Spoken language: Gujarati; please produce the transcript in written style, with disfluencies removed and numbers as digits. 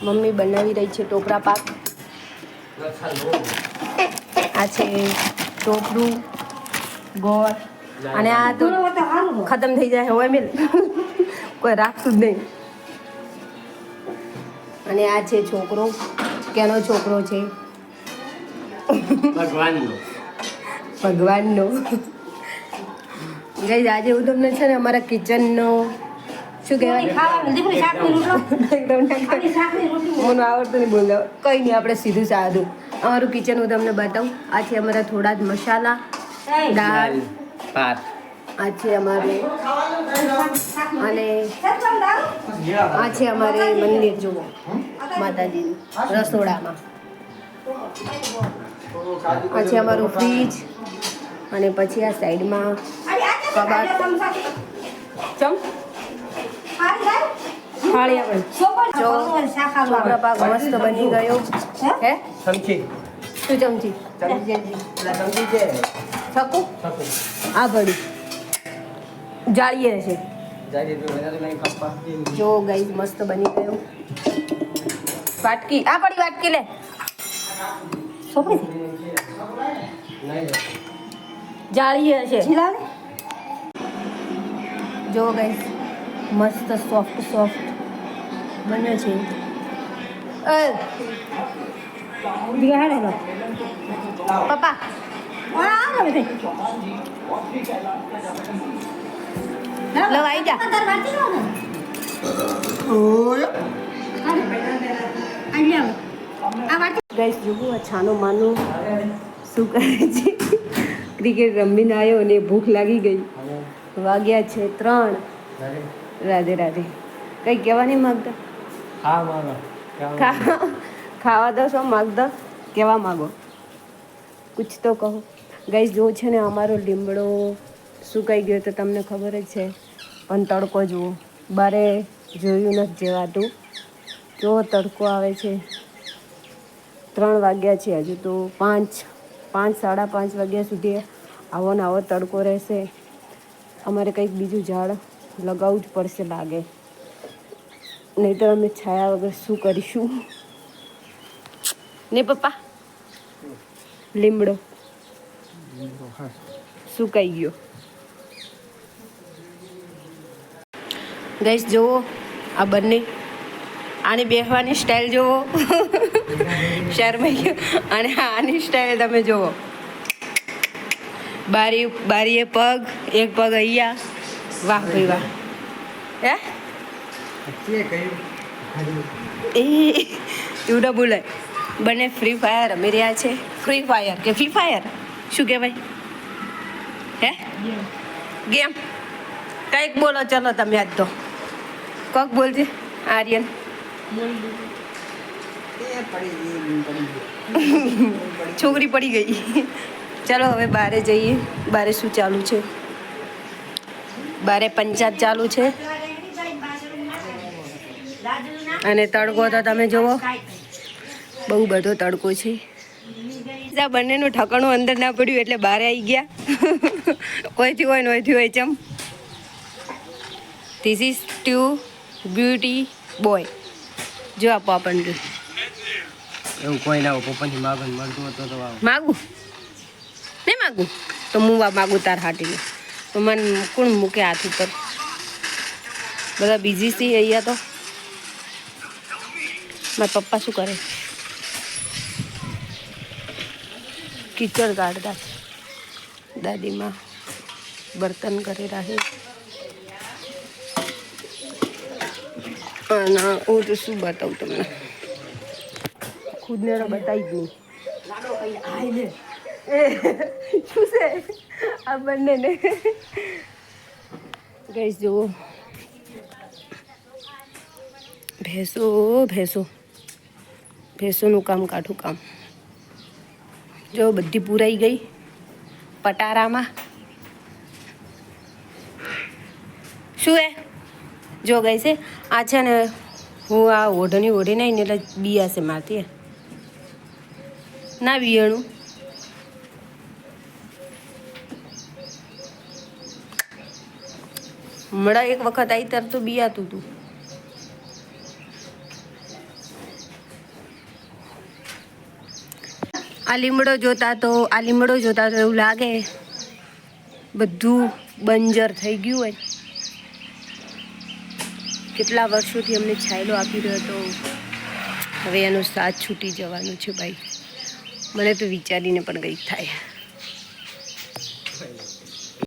મમ્મી બનાવી રહી છે ટોપરા પાક. આ છે ટોપરું, ગોળ અને આ તો ખતમ થઈ જાય હવે મિલ કોઈ રાખતું જ નહીં. અને આ છે છોકરો. કેનો છોકરો છે? ભગવાનનો. ગાઈસ આજે હું તમને છે ને અમારા કિચનનો શું કહેવાય મને આવડતું નહીં બોલતો. કંઈ નહીં, આપણે સીધું સાદું અમારું કિચન હું તમને બતાવું. આ છે અમારા થોડા જ મસાલા, દાળ, ભાત. આ છે અમારે અને આ છે અમારે મંદિર જુઓ માતાજીનું રસોડામાં. આ છે અમારું ફ્રીજ અને પછી આ સાઈડમાં કબાટ. ચમ થાળી આપણે છોકરા પાક મસ્ત બની ગયો. હે ચમચી શું ચમચી? છકું આ ભડું જાળીએ છે. જો ગાઈસ મસ્ત બની ગયો. વાટકી આ પડી વાટકી લે જાળીએ છે. જો ગાઈસ મસ્ત સોફ્ટ બન્યો છે. પપ્પા લવાઈ જા. ગાઈસ જોવું આ છાનો માનો શું કરે છે. ક્રિકેટ રમીને આવ્યો અને ભૂખ લાગી ગઈ. વાગ્યા છે 3. રાધે રાધે. કઈ કહેવા નહીં માગતા? ખાવા દો શું માગતા? કહેવા માગો કુછ તો કહો. ગાઈસ જો છે ને અમારો લીમડો સુકાઈ ગયો તો તમને ખબર જ છે. પણ તડકો જુઓ, બારે જોયું નથી જેવાતું. જો તડકો આવે છે. 3 વાગ્યા છે, હજુ તો 5 સાડા 5 વાગ્યા સુધી આવો ને આવો તડકો રહેશે. અમારે કંઈક બીજું ઝાડ લગાવવું જ પડશે લાગે, નહીં તો અમે છાયા વગર શું કરીશું ને પપ્પા? લીમડો સુકાઈ ગયો. ગાઈસ જુઓ આ બંને, આની બેસવાની સ્ટાઇલ જુઓ શરમાઈ ગયો. અને આની સ્ટાઇલ તમે જુઓ, બારીએ પગ, એક પગ અહીંયા. વાહ ભાઈ વાહ. હે એ એવું ના બોલાય. બંને ફ્રી ફાયર રમી રહ્યા છે. ફ્રી ફાયર કે ફ્રી ફાયર શું કહેવાય? હે ગેમ કંઈક બોલો. ચલો તમે આજ તો કોક બોલજે. આર્યન છોકરી પડી ગઈ. ચાલો હવે બારે જઈએ. બારે શું ચાલુ છે? બારે પંચાયત ચાલુ છે. અને તડકો તો તમે જુઓ, બહુ બધો તડકો છે. આ બંનેનું ઠકાણું અંદર ના પડ્યું એટલે બહાર આવી ગયા. ઓયથી હોય ને ઓયથી હોય. ચમ this is too beauty boy. જો આપો આપણને એવું કોઈ ના પપ્પાની માગણ મળતું હતો તો માગું નહીં માગું તો હું માગું તાર હાટીને. તો મને કોણ મૂકે હાથ ઉપર? બધા બિઝી છે અહીંયા. તો મારા પપ્પા શું કરે? કીચડ કાઢતા. દાદીમાં બર્તન કરી રહી. અને હું તો શું બતાવું તમને, ખુદને બતાવી જ નહીં. શું છે આ બંનેને? ગાઈસ જુઓ, ભેંસોનું કામ કાઠું કામ. જો બધી પૂરાઈ ગઈ પટારામાં. શું હે જો ગઈ છે આ છે ને, હું આ ઓઢણી ઓઢી નહીં એટલે બિયા છે મારતી ના બિયાણું. હમણાં એક વખત આવી તાર તો બિયાતું હતું. આ લીમડો જોતા તો એવું લાગે બધું બંજર થઈ ગયું હોય. કેટલા વર્ષોથી અમને છાયલો આપી રહ્યો હતો, હવે એનો સાથ છૂટી જવાનો છે ભાઈ. મને તો વિચારીને પણ કંઈક થાય.